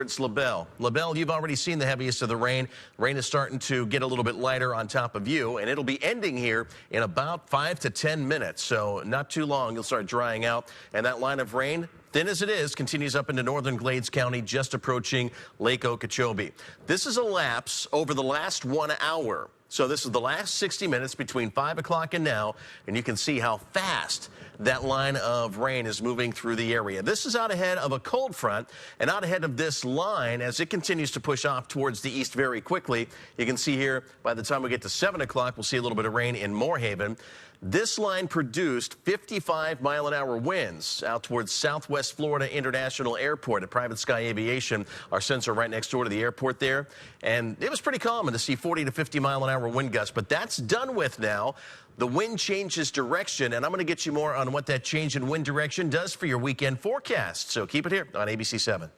It's LaBelle. LaBelle, you've already seen the heaviest of the rain. Rain is starting to get a little bit lighter on top of you, and it'll be ending here in about 5 to 10 minutes. So not too long, you'll start drying out. And that line of rain, thin as it is, continues up into northern Glades County, just approaching Lake Okeechobee. This is a lapse over the last 1 hour. So this is the last 60 minutes between 5 o'clock and now, and you can see how fast that line of rain is moving through the area. This is out ahead of a cold front and out ahead of this line as it continues to push off towards the east very quickly. You can see here, by the time we get to 7 o'clock, we'll see a little bit of rain in Moorhaven. This line produced 55-mile-an-hour winds out towards Southwest Florida International Airport at Private Sky Aviation. Our sensor right next door to the airport there. And it was pretty common to see 40 to 50-mile-an-hour wind gusts, but that's done with now. The wind changes direction, and I'm going to get you more on what that change in wind direction does for your weekend forecast. So keep it here on ABC7.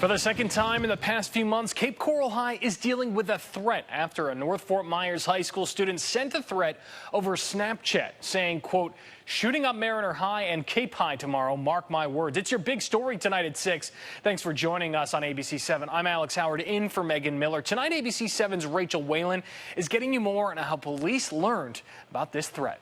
For the second time in the past few months, Cape Coral High is dealing with a threat after a North Fort Myers High School student sent a threat over Snapchat saying, quote, "Shooting up Mariner High and Cape High tomorrow, mark my words." It's your big story tonight at 6. Thanks for joining us on ABC7. I'm Alex Howard in for Megan Miller. Tonight, ABC7's Rachel Whalen is getting you more on how police learned about this threat.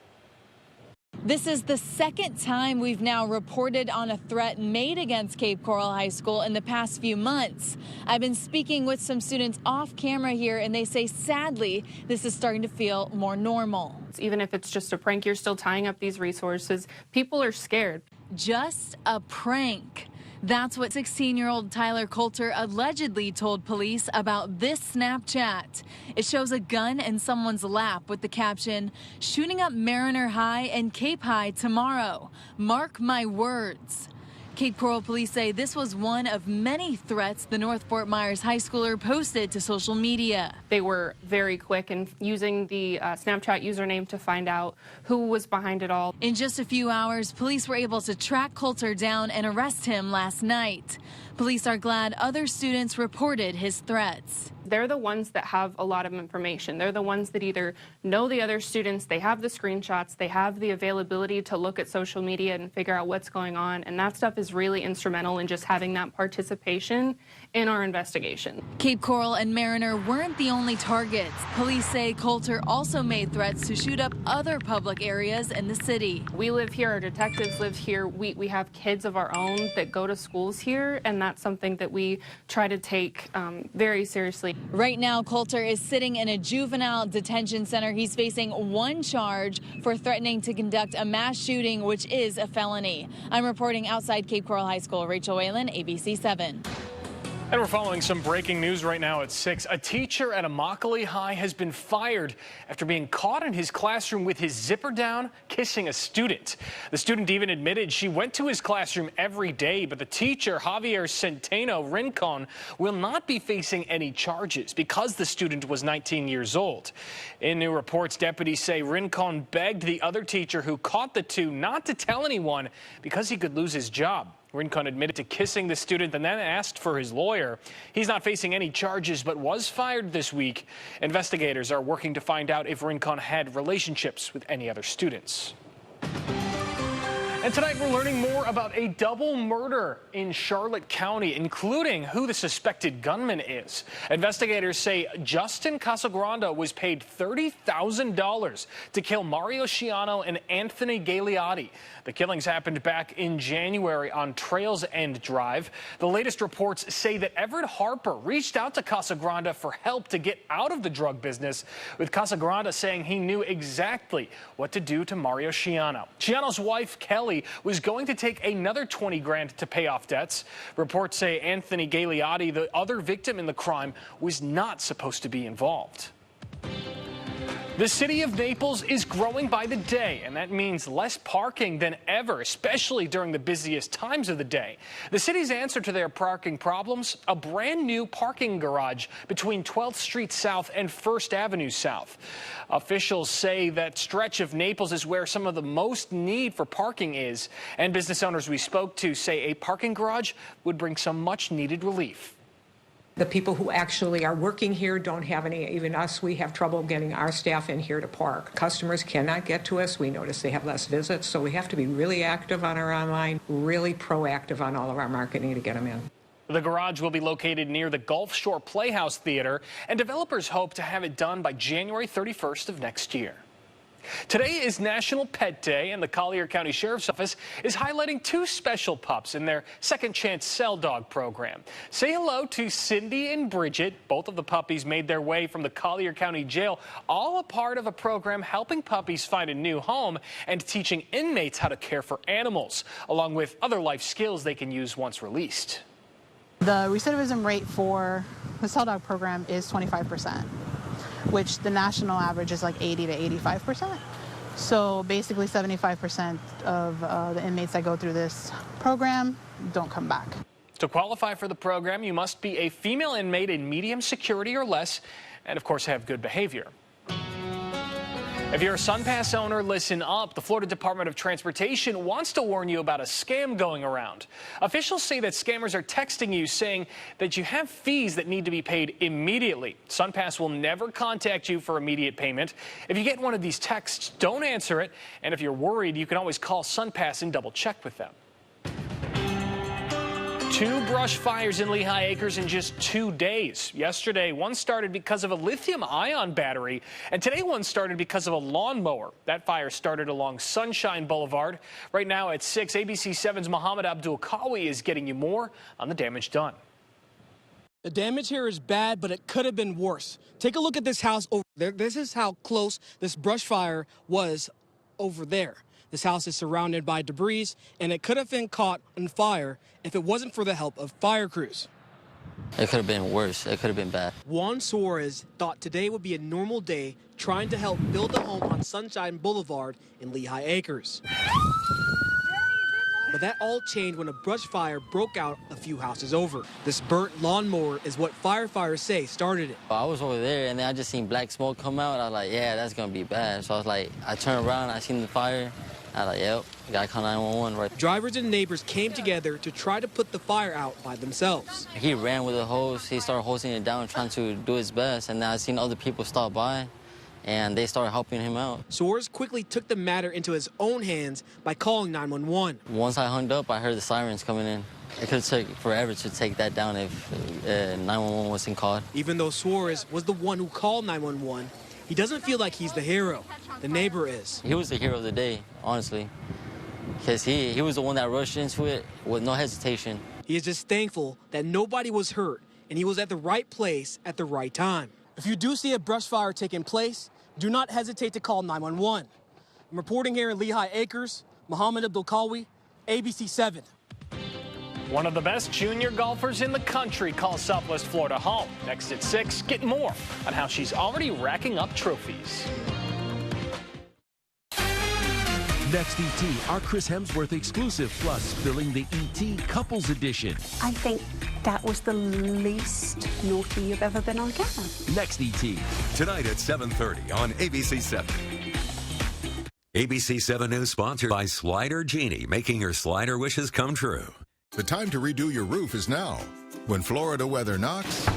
This is the second time we've now reported on a threat made against Cape Coral High School in the past few months. I've been speaking with some students off camera here, and they say, sadly, this is starting to feel more normal. Even if it's just a prank, you're still tying up these resources. People are scared. Just a prank. That's what 16-year-old Tyler Coulter allegedly told police about this Snapchat. It shows a gun in someone's lap with the caption, "Shooting up Mariner High and Cape High tomorrow. Mark my words." Cape Coral police say this was one of many threats the North Fort Myers high schooler posted to social media. They were very quick in using the Snapchat username to find out who was behind it all. In just a few hours, police were able to track Coulter down and arrest him last night. Police are glad other students reported his threats. They're the ones that have a lot of information. They're the ones that either know the other students, they have the screenshots, they have the availability to look at social media and figure out what's going on, and that stuff is really instrumental in just having that participation in our investigation. Cape Coral and Mariner weren't the only targets. Police say Coulter also made threats to shoot up other public areas in the city. We live here, our detectives live here, we have kids of our own that go to schools here, and that's something that we try to take very seriously. Right now, Coulter is sitting in a juvenile detention center. He's facing one charge for threatening to conduct a mass shooting, which is a felony. I'm reporting outside Cape Coral High School. Rachel Whalen, ABC7. And we're following some breaking news right now at 6. A teacher at Immokalee High has been fired after being caught in his classroom with his zipper down, kissing a student. The student even admitted she went to his classroom every day, but the teacher, Javier Centeno Rincon, will not be facing any charges because the student was 19 years old. In new reports, deputies say Rincon begged the other teacher who caught the two not to tell anyone because he could lose his job. Rincon admitted to kissing the student and then asked for his lawyer. He's not facing any charges but was fired this week. Investigators are working to find out if Rincon had relationships with any other students. And tonight we're learning more about a double murder in Charlotte County, including who the suspected gunman is. Investigators say Justin Casagranda was paid $30,000 to kill Mario Sciano and Anthony Gagliotti. The killings happened back in January on Trails End Drive. The latest reports say that Everett Harper reached out to Casagranda for help to get out of the drug business, with Casagranda saying he knew exactly what to do to Mario Sciano. Sciano's wife, Kelly, was going to take another $20 grand to pay off debts. Reports say Anthony Gagliotti, the other victim in the crime, was not supposed to be involved. The city of Naples is growing by the day, and that means less parking than ever, especially during the busiest times of the day. The city's answer to their parking problems, a brand new parking garage between 12th Street South and 1st Avenue South. Officials say that stretch of Naples is where some of the most need for parking is, and business owners we spoke to say a parking garage would bring some much needed relief. The people who actually are working here don't have any, even us, we have trouble getting our staff in here to park. Customers cannot get to us. We notice they have less visits, so we have to be really active on our online, really proactive on all of our marketing to get them in. The garage will be located near the Gulf Shore Playhouse Theater, and developers hope to have it done by January 31st of next year. Today is National Pet Day, and the Collier County Sheriff's Office is highlighting 2 special pups in their Second Chance Cell Dog program. Say hello to Cindy and Bridget. Both of the puppies made their way from the Collier County Jail, all a part of a program helping puppies find a new home and teaching inmates how to care for animals, along with other life skills they can use once released. The recidivism rate for the Cell Dog program is 25%. which the national average is like 80 to 85%. So basically 75% of the inmates that go through this program don't come back. To qualify for the program, you must be a female inmate in medium security or less, and of course have good behavior. If you're a SunPass owner, listen up. The Florida Department of Transportation wants to warn you about a scam going around. Officials say that scammers are texting you saying that you have fees that need to be paid immediately. SunPass will never contact you for immediate payment. If you get one of these texts, don't answer it. And if you're worried, you can always call SunPass and double check with them. 2 brush fires in Lehigh Acres in just 2 days. Yesterday, one started because of a lithium-ion battery, and today one started because of a lawnmower. That fire started along Sunshine Boulevard. Right now at 6, ABC7's Mohammed Abdul Kawi is getting you more on the damage done. The damage here is bad, but it could have been worse. Take a look at this house over there. This is how close this brush fire was over there. This house is surrounded by debris, and it could have been caught on fire if it wasn't for the help of fire crews. It could have been worse. It could have been bad. Juan Suarez thought today would be a normal day trying to help build a home on Sunshine Boulevard in Lehigh Acres. But that all changed when a brush fire broke out a few houses over. This burnt lawnmower is what firefighters say started it. I was over there, and then I just seen black smoke come out. I was like, yeah, that's going to be bad. So I was like, I turned around, I seen the fire. I was like, yep, gotta call 911 right. Drivers and neighbors came together to try to put the fire out by themselves. He ran with a hose. He started hosing it down, trying to do his best. And then I seen other people stop by, and they started helping him out. Suarez quickly took the matter into his own hands by calling 911. Once I hung up, I heard the sirens coming in. It could take forever to take that down if 911 wasn't called. Even though Suarez was the one who called 911, he doesn't feel like he's the hero. The neighbor is. He was the hero of the day, honestly, because he was the one that rushed into it with no hesitation. He is just thankful that nobody was hurt, and he was at the right place at the right time. If you do see a brush fire taking place, do not hesitate to call 911. I'm reporting here in Lehigh Acres, Mohammed Abdul Kawi, ABC7. One of the best junior golfers in the country calls Southwest Florida home. Next at 6, get more on how she's already racking up trophies. Next ET, our Chris Hemsworth exclusive, plus spilling the ET Couples Edition. I think that was the least naughty you've ever been on camera. Next ET. Tonight at 7:30 on ABC7. ABC7 News sponsored by Slider Genie, making your slider wishes come true. The time to redo your roof is now. When Florida weather knocks,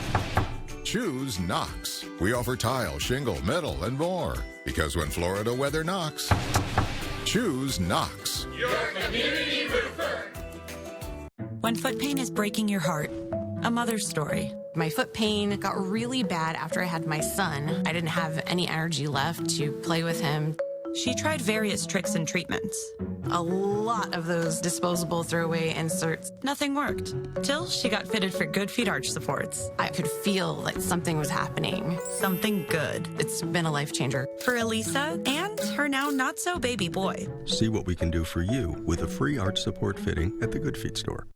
choose Knox. We offer tile, shingle, metal, and more. Because when Florida weather knocks, choose Knox. Your community roofer. When foot pain is breaking your heart, a mother's story. My foot pain got really bad after I had my son. I didn't have any energy left to play with him. She tried various tricks and treatments. A lot of those disposable throwaway inserts. Nothing worked, till she got fitted for Good Feet arch supports. I could feel like something was happening. Something good. It's been a life changer. For Elisa and her now not-so baby boy. See what we can do for you with a free arch support fitting at the Good Feet store.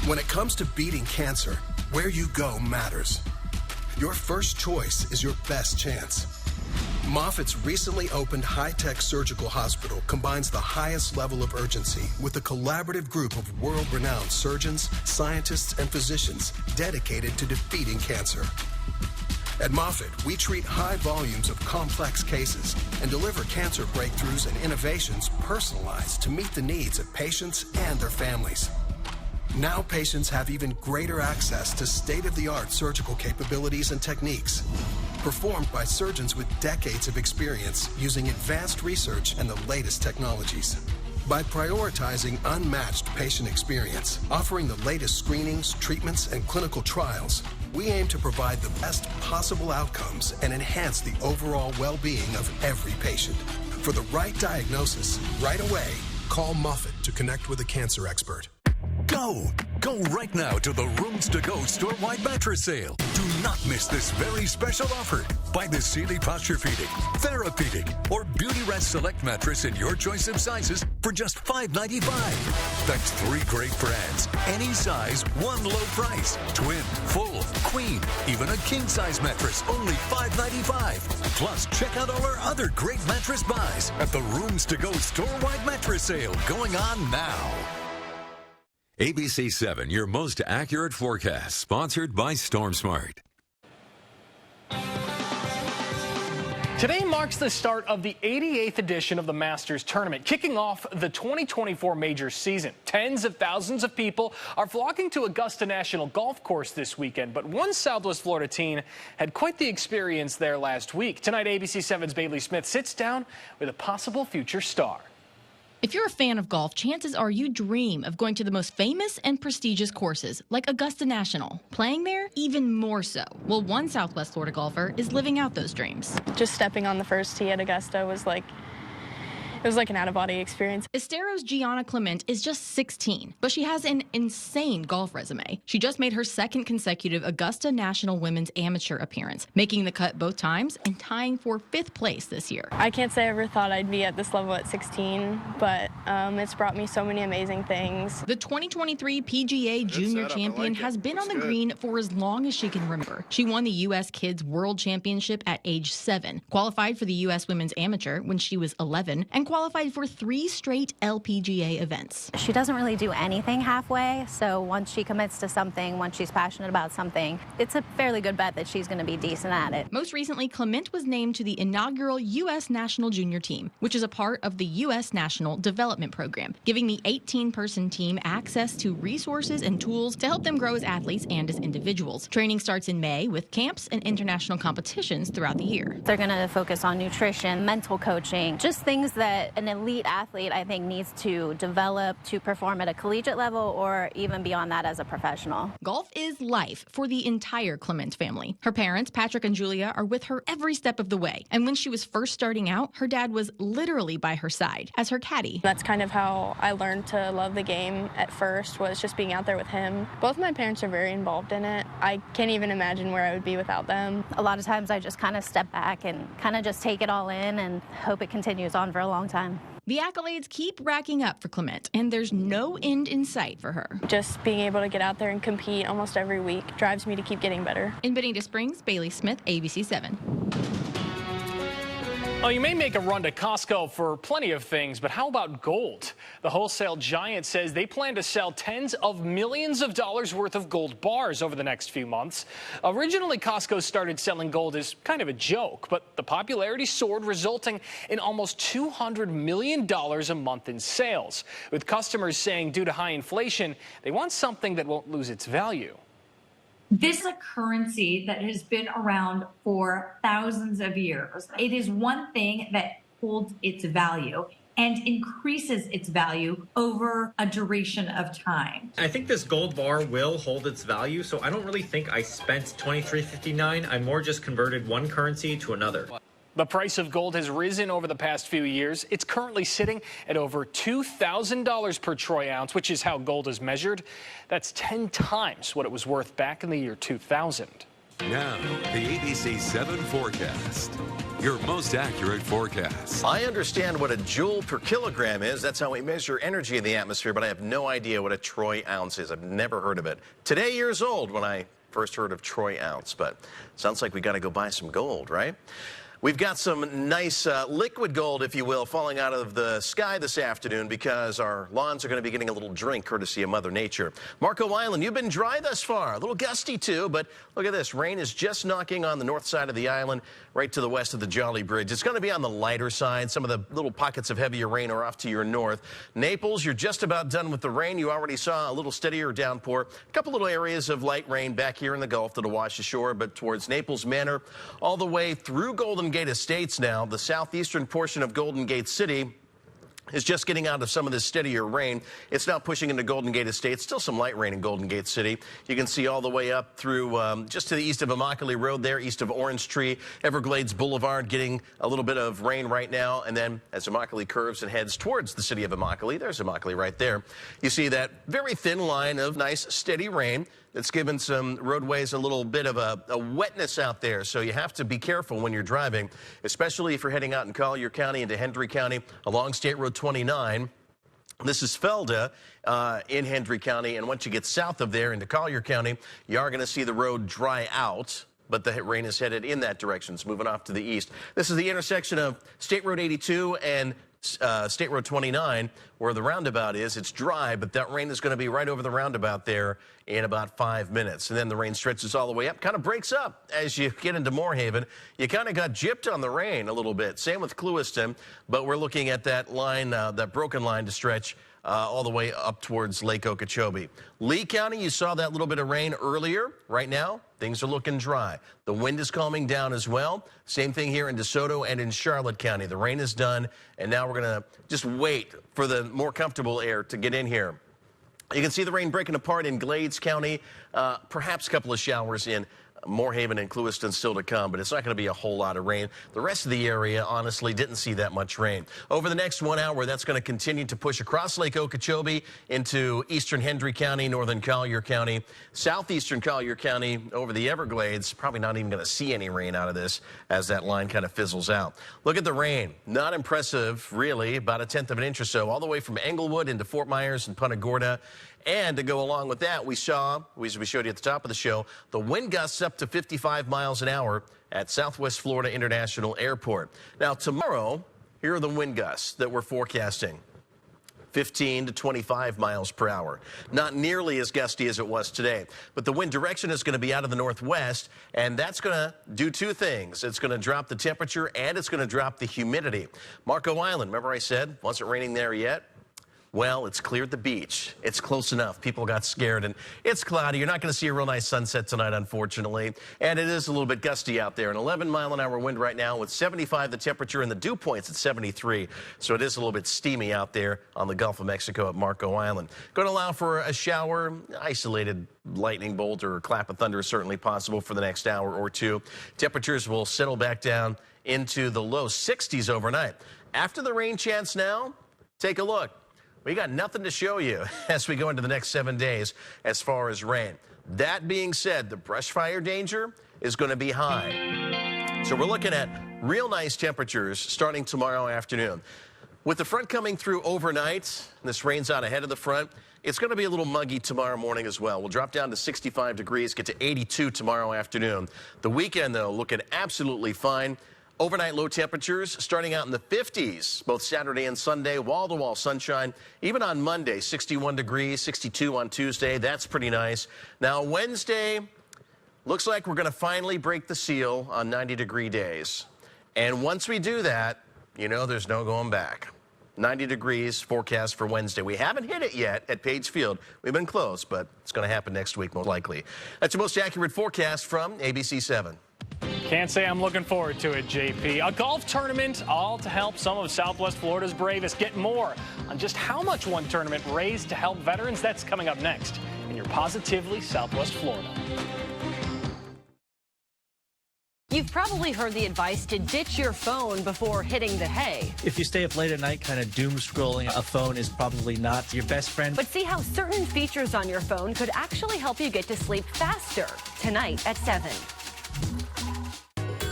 When it comes to beating cancer, where you go matters. Your first choice is your best chance. Moffitt's recently opened high-tech surgical hospital combines the highest level of urgency with a collaborative group of world-renowned surgeons, scientists, and physicians dedicated to defeating cancer. At Moffitt, we treat high volumes of complex cases and deliver cancer breakthroughs and innovations personalized to meet the needs of patients and their families. Now patients have even greater access to state-of-the-art surgical capabilities and techniques, performed by surgeons with decades of experience using advanced research and the latest technologies. By prioritizing unmatched patient experience, offering the latest screenings, treatments, and clinical trials, we aim to provide the best possible outcomes and enhance the overall well-being of every patient. For the right diagnosis, right away, call Moffitt to connect with a cancer expert. Go right now to the Rooms to Go store-wide mattress sale. Do not miss this very special offer. Buy the Sealy Posture Feeding, Therapeutic, or Beauty Rest Select mattress in your choice of sizes for just $5.95. That's 3 great brands, any size, one low price. Twin, full, queen, even a king-size mattress, only $5.95. Plus, check out all our other great mattress buys at the Rooms to Go store-wide mattress sale going on now. ABC7, your most accurate forecast, sponsored by StormSmart. Today marks the start of the 88th edition of the Masters Tournament, kicking off the 2024 major season. Tens of thousands of people are flocking to Augusta National Golf Course this weekend, but one Southwest Florida teen had quite the experience there last week. Tonight, ABC7's Bailey Smith sits down with a possible future star. If you're a fan of golf, chances are you dream of going to the most famous and prestigious courses, like Augusta National. Playing there, even more so. Well, one Southwest Florida golfer is living out those dreams. Just stepping on the first tee at Augusta was like an out-of-body experience. Estero's Gianna Clement is just 16, but she has an insane golf resume. She just made her second consecutive Augusta National Women's Amateur appearance, making the cut both times and tying for 5th place this year. I can't say I ever thought I'd be at this level at 16, but it's brought me so many amazing things. The 2023 PGA Junior Champion has been on the green for as long as she can remember. She won the U.S. Kids World Championship at age 7, qualified for the U.S. Women's Amateur when she was 11, and qualified for 3 straight LPGA events. She doesn't really do anything halfway, so once she commits to something, once she's passionate about something, it's a fairly good bet that she's going to be decent at it. Most recently, Clement was named to the inaugural U.S. National Junior Team, which is a part of the U.S. National Development Program, giving the 18-person team access to resources and tools to help them grow as athletes and as individuals. Training starts in May with camps and international competitions throughout the year. They're going to focus on nutrition, mental coaching, just things that an elite athlete, I think, needs to develop to perform at a collegiate level or even beyond that as a professional. Golf is life for the entire Clement family. Her parents, Patrick and Julia, are with her every step of the way. And when she was first starting out, her dad was literally by her side as her caddy. That's kind of how I learned to love the game at first, was just being out there with him. Both my parents are very involved in it. I can't even imagine where I would be without them. A lot of times I just kind of step back and kind of just take it all in and hope it continues on for a long time. The accolades keep racking up for Clement, and there's no end in sight for her. Just being able to get out there and compete almost every week drives me to keep getting better. In Bonita Springs, Bailey Smith, ABC7. Well, you may make a run to Costco for plenty of things, but how about gold? The wholesale giant says they plan to sell tens of millions of dollars worth of gold bars over the next few months. Originally, Costco started selling gold as kind of a joke, but the popularity soared, resulting in almost $200 million a month in sales, with customers saying due to high inflation, they want something that won't lose its value. This is a currency that has been around for thousands of years. It is one thing that holds its value and increases its value over a duration of time. I think this gold bar will hold its value, so I don't really think I spent $23.59. I more just converted one currency to another. The price of gold has risen over the past few years. It's currently sitting at over $2,000 per troy ounce, which is how gold is measured. That's 10 times what it was worth back in the year 2000. Now, the ABC7 forecast. Your most accurate forecast. I understand what a joule per kilogram is. That's how we measure energy in the atmosphere, but I have no idea what a troy ounce is. I've never heard of it. Today, years old when I first heard of troy ounce, but sounds like we got to go buy some gold, right? We've got some nice liquid gold, if you will, falling out of the sky this afternoon because our lawns are going to be getting a little drink courtesy of Mother Nature. Marco Island, you've been dry thus far. A little gusty, too, but look at this. Rain is just knocking on the north side of the island, right to the west of the Jolly Bridge. It's going to be on the lighter side. Some of the little pockets of heavier rain are off to your north. Naples, you're just about done with the rain. You already saw a little steadier downpour. A couple little areas of light rain back here in the Gulf that'll wash ashore, but towards Naples Manor, all the way through Golden Gate Estates now, the southeastern portion of Golden Gate City, is just getting out of some of this steadier rain. It's now pushing into Golden Gate Estate. Still some light rain in Golden Gate City. You can see all the way up through just to the east of Immokalee Road there, east of Orange Tree. Everglades Boulevard getting a little bit of rain right now. And then as Immokalee curves and heads towards the city of Immokalee, there's Immokalee right there. You see that very thin line of nice steady rain that's given some roadways a little bit of a wetness out there. So you have to be careful when you're driving, especially if you're heading out in Collier County into Hendry County along State Road 29. This is Felda in Hendry County. And once you get south of there into Collier County, you are going to see the road dry out. But the rain is headed in that direction. It's moving off to the east. This is the intersection of State Road 82 and State Road 29, where the roundabout is. It's dry, but that rain is going to be right over the roundabout there in about 5 minutes. And then the rain stretches all the way up, kind of breaks up as you get into Moorhaven. You kind of got gypped on the rain a little bit. Same with Clewiston, but we're looking at that line, that broken line to stretch all the way up towards Lake Okeechobee. Lee County, you saw that little bit of rain earlier. Right now, things are looking dry. The wind is calming down as well. Same thing here in DeSoto and in Charlotte County. The rain is done, and now we're going to just wait for the more comfortable air to get in here. You can see the rain breaking apart in Glades County, perhaps a couple of showers in Moorhaven and Clewiston still to come, but it's not going to be a whole lot of rain. The rest of the area, honestly, didn't see that much rain. Over the next 1 hour, that's going to continue to push across Lake Okeechobee into eastern Hendry County, northern Collier County, southeastern Collier County, over the Everglades. Probably not even going to see any rain out of this as that line kind of fizzles out. Look at the rain. Not impressive, really, about 1/10 of an inch or so, all the way from Englewood into Fort Myers and Punta Gorda. And to go along with that, we showed you at the top of the show, the wind gusts up to 55 miles an hour at Southwest Florida International Airport. Now, tomorrow, here are the wind gusts that we're forecasting. 15 to 25 miles per hour. Not nearly as gusty as it was today, but the wind direction is going to be out of the northwest, and that's going to do two things. It's going to drop the temperature, and it's going to drop the humidity. Marco Island, remember I said, wasn't raining there yet? Well, it's cleared the beach. It's close enough. People got scared, and it's cloudy. You're not going to see a real nice sunset tonight, unfortunately. And it is a little bit gusty out there. An 11-mile-an-hour wind right now with 75 the temperature, and the dew point's at 73. So it is a little bit steamy out there on the Gulf of Mexico at Marco Island. Going to allow for a shower, isolated lightning bolt or clap of thunder is certainly possible for the next hour or two. Temperatures will settle back down into the low 60s overnight. After the rain chance now, take a look. We got nothing to show you as we go into the next 7 days as far as rain. That being said, the brush fire danger is going to be high. So we're looking at real nice temperatures starting tomorrow afternoon. With the front coming through overnight, this rain's out ahead of the front, it's going to be a little muggy tomorrow morning as well. We'll drop down to 65 degrees, get to 82 tomorrow afternoon. The weekend, though, looking absolutely fine. Overnight low temperatures starting out in the 50s, both Saturday and Sunday, wall-to-wall sunshine. Even on Monday, 61 degrees, 62 on Tuesday. That's pretty nice. Now, Wednesday, looks like we're going to finally break the seal on 90-degree days. And once we do that, you know there's no going back. 90 degrees forecast for Wednesday. We haven't hit it yet at Page Field. We've been close, but it's going to happen next week, most likely. That's your most accurate forecast from ABC7. Can't say I'm looking forward to it, JP. A golf tournament, all to help some of Southwest Florida's bravest. Get more on just how much one tournament raised to help veterans. That's coming up next in your Positively Southwest Florida. You've probably heard the advice to ditch your phone before hitting the hay. If you stay up late at night kind of doom scrolling, a phone is probably not your best friend. But see how certain features on your phone could actually help you get to sleep faster. Tonight at 7.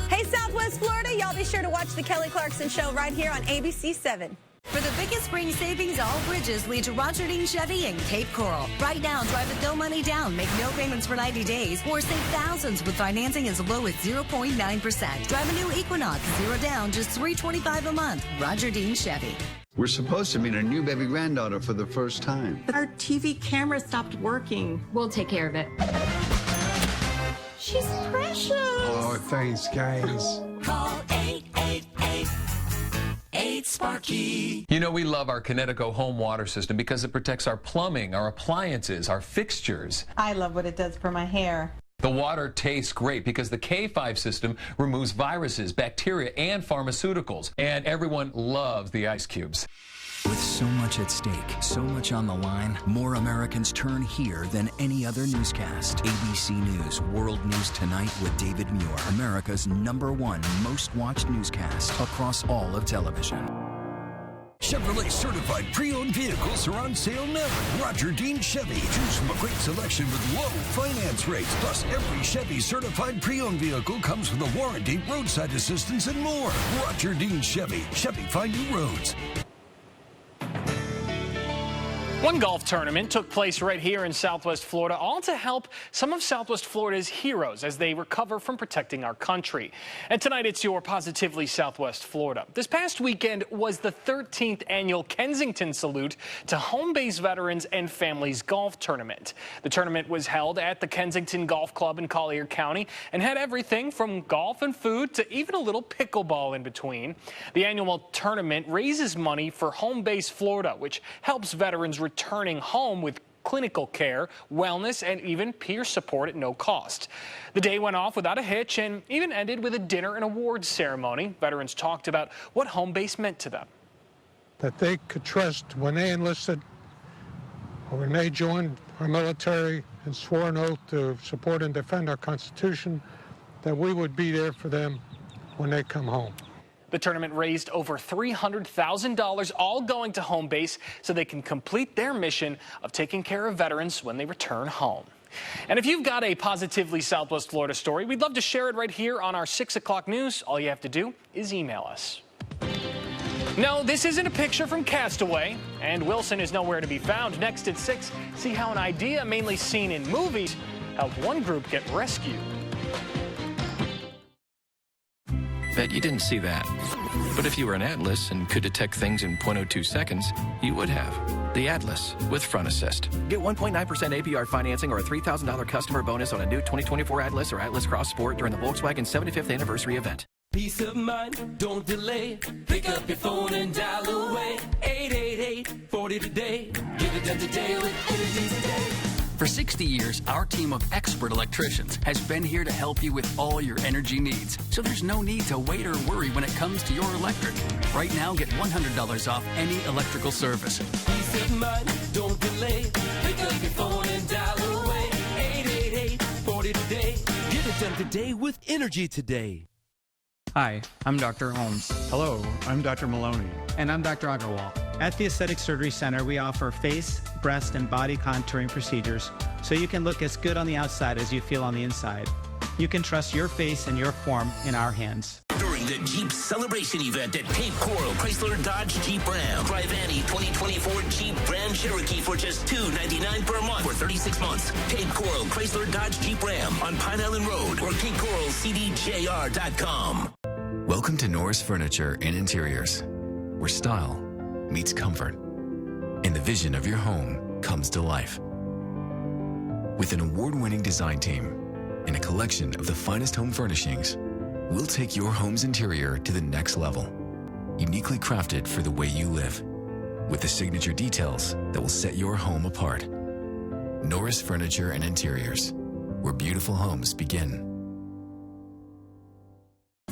Hey, Southwest Florida, y'all be sure to watch the Kelly Clarkson Show right here on ABC7. For the biggest spring savings, all bridges lead to Roger Dean Chevy and Cape Coral. Right now, drive with no money down, make no payments for 90 days, or save thousands with financing as low as 0.9%. Drive a new Equinox, 0 down, just $325 a month. Roger Dean Chevy. We're supposed to meet our new baby granddaughter for the first time. Our TV camera stopped working. We'll take care of it. She's precious. Oh, thanks, guys. Call 888-8-SPARKY. You know, we love our Connecticut home water system because it protects our plumbing, our appliances, our fixtures. I love what it does for my hair. The water tastes great because the K5 system removes viruses, bacteria, and pharmaceuticals. And everyone loves the ice cubes. With so much at stake, so much on the line, more Americans turn here than any other newscast. ABC News World News Tonight with David Muir, America's #1 most watched newscast across all of television. Chevrolet certified pre-owned vehicles are on sale now. Roger Dean Chevy. Choose from a great selection with low finance rates. Plus, every Chevy certified pre-owned vehicle comes with a warranty, roadside assistance, and more. Roger Dean Chevy. Chevy, find new roads. One golf tournament took place right here in Southwest Florida, all to help some of Southwest Florida's heroes as they recover from protecting our country. And tonight it's your Positively Southwest Florida. This past weekend was the 13th annual Kensington Salute to Home Base Veterans and Families Golf Tournament. The tournament was held at the Kensington Golf Club in Collier County and had everything from golf and food to even a little pickleball in between. The annual tournament raises money for Home Base Florida, which helps veterans returning home with clinical care, wellness, and even peer support at no cost. The day went off without a hitch and even ended with a dinner and awards ceremony. Veterans talked about what home base meant to them. That they could trust when they enlisted or when they joined our military and swore an oath to support and defend our Constitution, that we would be there for them when they come home. The tournament raised over $300,000, all going to Home Base so they can complete their mission of taking care of veterans when they return home. And if you've got a Positively Southwest Florida story, we'd love to share it right here on our 6 o'clock news. All you have to do is email us. No, this isn't a picture from Castaway, and Wilson is nowhere to be found. Next at 6, see how an idea mainly seen in movies helped one group get rescued. Bet you didn't see that. But if you were an Atlas and could detect things in 0.02 seconds, you would have. The Atlas with Front Assist. Get 1.9% APR financing or a $3,000 customer bonus on a new 2024 Atlas or Atlas Cross Sport during the Volkswagen 75th anniversary event. Peace of mind, don't delay. Pick up your phone and dial away. 888-40 today. Give it done today with Energy Today. For 60 years, our team of expert electricians has been here to help you with all your energy needs. So there's no need to wait or worry when it comes to your electric. Right now, get $100 off any electrical service. Peace of mind, don't delay. Pick up your phone and dial away. 888-40 today. Get it done today with Energy Today. Hi, I'm Dr. Holmes. Hello, I'm Dr. Maloney. And I'm Dr. Agarwal. At the Aesthetic Surgery Center, we offer face, breast, and body contouring procedures so you can look as good on the outside as you feel on the inside. You can trust your face and your form in our hands. During the Jeep Celebration event at Cape Coral, Chrysler Dodge Jeep Ram. Drive any 2024 Jeep Grand Cherokee for just $299 per month for 36 months. Cape Coral, Chrysler Dodge Jeep Ram on Pine Island Road or CapeCoralCDJR.com. Welcome to Norris Furniture and Interiors, where style meets comfort, and the vision of your home comes to life. With an award-winning design team and a collection of the finest home furnishings, we'll take your home's interior to the next level, uniquely crafted for the way you live, with the signature details that will set your home apart. Norris Furniture and Interiors, where beautiful homes begin.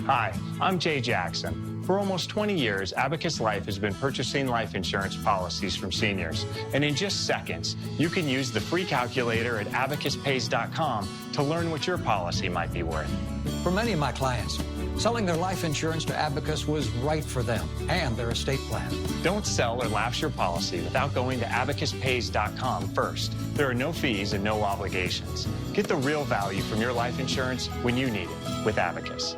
Hi, I'm Jay Jackson. For almost 20 years, Abacus Life has been purchasing life insurance policies from seniors. And in just seconds, you can use the free calculator at abacuspays.com to learn what your policy might be worth. For many of my clients, selling their life insurance to Abacus was right for them and their estate plan. Don't sell or lapse your policy without going to abacuspays.com first. There are no fees and no obligations. Get the real value from your life insurance when you need it with Abacus.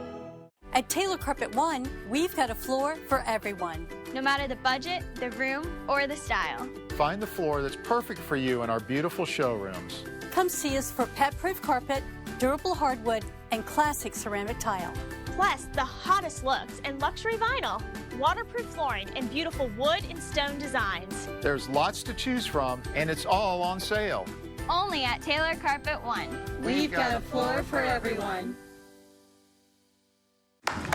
At Taylor Carpet One, we've got a floor for everyone. No matter the budget, the room, or the style. Find the floor that's perfect for you in our beautiful showrooms. Come see us for pet-proof carpet, durable hardwood, and classic ceramic tile. Plus, the hottest looks in luxury vinyl, waterproof flooring, and beautiful wood and stone designs. There's lots to choose from, and it's all on sale. Only at Taylor Carpet One. We've got a floor for everyone.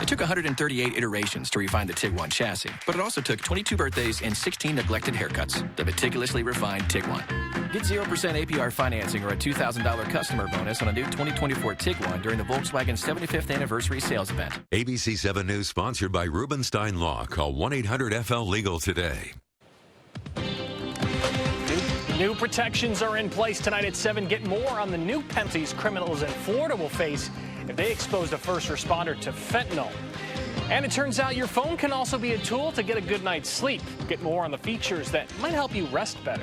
It took 138 iterations to refine the Tiguan chassis, but it also took 22 birthdays and 16 neglected haircuts. The meticulously refined Tiguan. Get 0% APR financing or a $2,000 customer bonus on a new 2024 Tiguan during the Volkswagen 75th anniversary sales event. ABC7 News sponsored by Rubenstein Law. Call 1-800-FL-LEGAL today. New protections are in place tonight at 7. Get more on the new penalties criminals in Florida will face if they expose a first responder to fentanyl. And it turns out your phone can also be a tool to get a good night's sleep. Get more on the features that might help you rest better.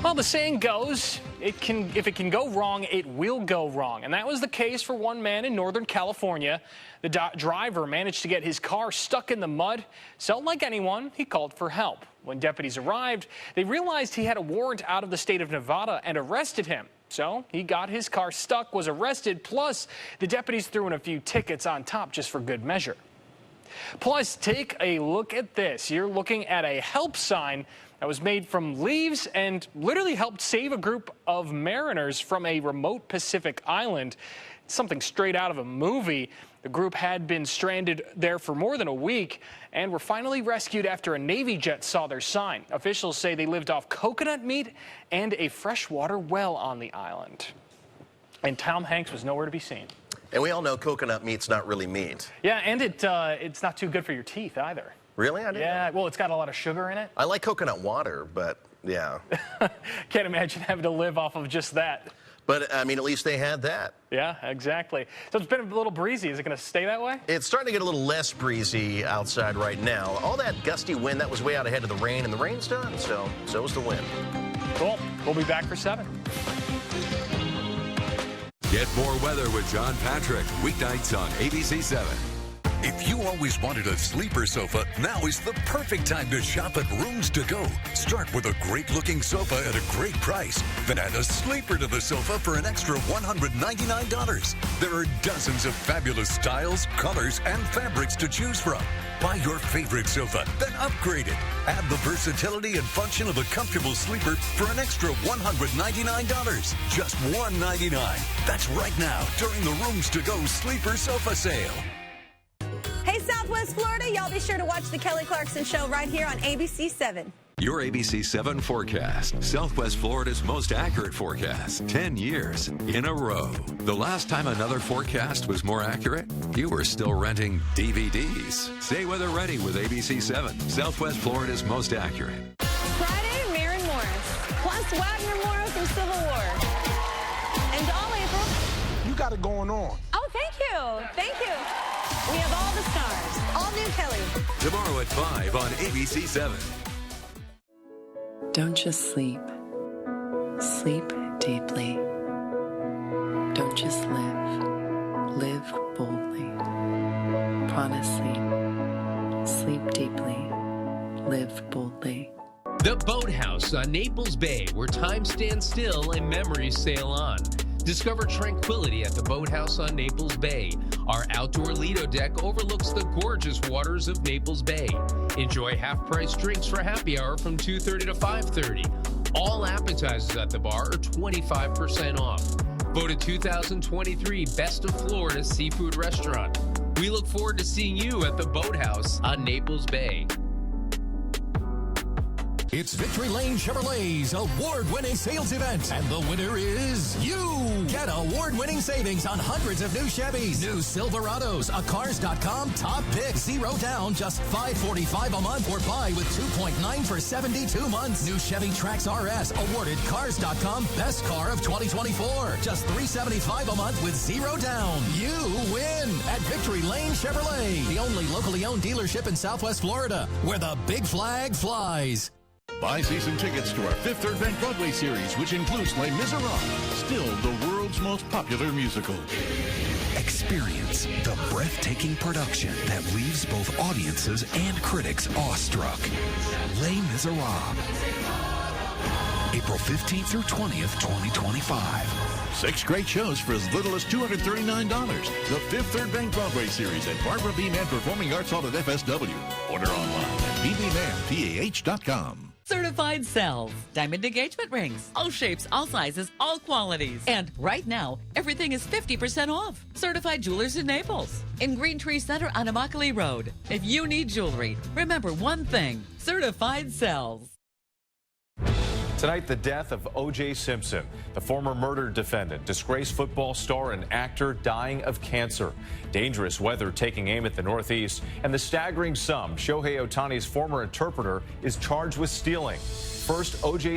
Well, the saying goes, if it can go wrong, it will go wrong. And that was the case for one man in Northern California. The driver managed to get his car stuck in the mud. So like anyone, he called for help. When deputies arrived, they realized he had a warrant out of the state of Nevada and arrested him. So he got his car stuck, was arrested, plus the deputies threw in a few tickets on top just for good measure. Plus, take a look at this. You're looking at a help sign that was made from leaves and literally helped save a group of mariners from a remote Pacific island. It's something straight out of a movie. The group had been stranded there for more than a week and were finally rescued after a Navy jet saw their sign. Officials say they lived off coconut meat and a freshwater well on the island. And Tom Hanks was nowhere to be seen. And we all know coconut meat's not really meat. Yeah, and it's not too good for your teeth either. Really? I didn't know. Well, it's got a lot of sugar in it. I like coconut water, but yeah. Can't imagine having to live off of just that. But, I mean, at least they had that. Yeah, exactly. So it's been a little breezy. Is it going to stay that way? It's starting to get a little less breezy outside right now. All that gusty wind, that was way out ahead of the rain, and the rain's done, so is the wind. Cool. We'll be back for 7. Get more weather with John Patrick, weeknights on ABC7. If you always wanted a sleeper sofa, now is the perfect time to shop at Rooms To Go. Start with a great-looking sofa at a great price. Then add a sleeper to the sofa for an extra $199. There are dozens of fabulous styles, colors, and fabrics to choose from. Buy your favorite sofa, then upgrade it. Add the versatility and function of a comfortable sleeper for an extra $199. Just $199. That's right now during the Rooms To Go Sleeper Sofa Sale. Hey, Southwest Florida, y'all be sure to watch the Kelly Clarkson Show right here on ABC7. Your ABC7 forecast. Southwest Florida's most accurate forecast. 10 years in a row. The last time another forecast was more accurate, you were still renting DVDs. Stay weather ready with ABC7. Southwest Florida's most accurate. Friday, Maren Morris, plus Wagner Morrow from Civil War. And all April. You got it going on. Oh, thank you. Thank you. We have all the stars. All new Kelly. Tomorrow at 5 on ABC7. Don't just sleep. Sleep deeply. Don't just live. Live boldly. Prana Sleep. Sleep deeply. Live boldly. The Boathouse on Naples Bay, where time stands still and memories sail on. Discover tranquility at the Boathouse on Naples Bay. Our outdoor Lido deck overlooks the gorgeous waters of Naples Bay. Enjoy half-price drinks for happy hour from 2:30 to 5:30. All appetizers at the bar are 25% off. Voted 2023 Best of Florida Seafood Restaurant. We look forward to seeing you at the Boathouse on Naples Bay. It's Victory Lane Chevrolet's award-winning sales event, and the winner is you. Get award-winning savings on hundreds of new Chevys, new Silverados, a Cars.com top pick, 0 down, just $545 a month, or buy with 2.9 for 72 months. New Chevy Trax RS awarded Cars.com Best Car of 2024, just $375 a month with 0 down. You win at Victory Lane Chevrolet, the only locally owned dealership in Southwest Florida, where the big flag flies. Buy season tickets to our Fifth Third Bank Broadway series, which includes Les Miserables, still the world's most popular musical. Experience the breathtaking production that leaves both audiences and critics awestruck. Les Miserables. April 15th through 20th, 2025. 6 great shows for as little as $239. The Fifth Third Bank Broadway series at Barbara B. Mann Performing Arts Hall at FSW. Order online at bbmanpah.com. Certified cells, diamond engagement rings, all shapes, all sizes, all qualities. And right now, everything is 50% off. Certified Jewelers in Naples, in Green Tree Center on Immokalee Road. If you need jewelry, remember one thing, certified cells. Tonight, the death of O.J. Simpson, the former murder defendant, disgraced football star and actor dying of cancer. Dangerous weather taking aim at the Northeast, and the staggering sum Shohei Ohtani's former interpreter is charged with stealing. First, O.J.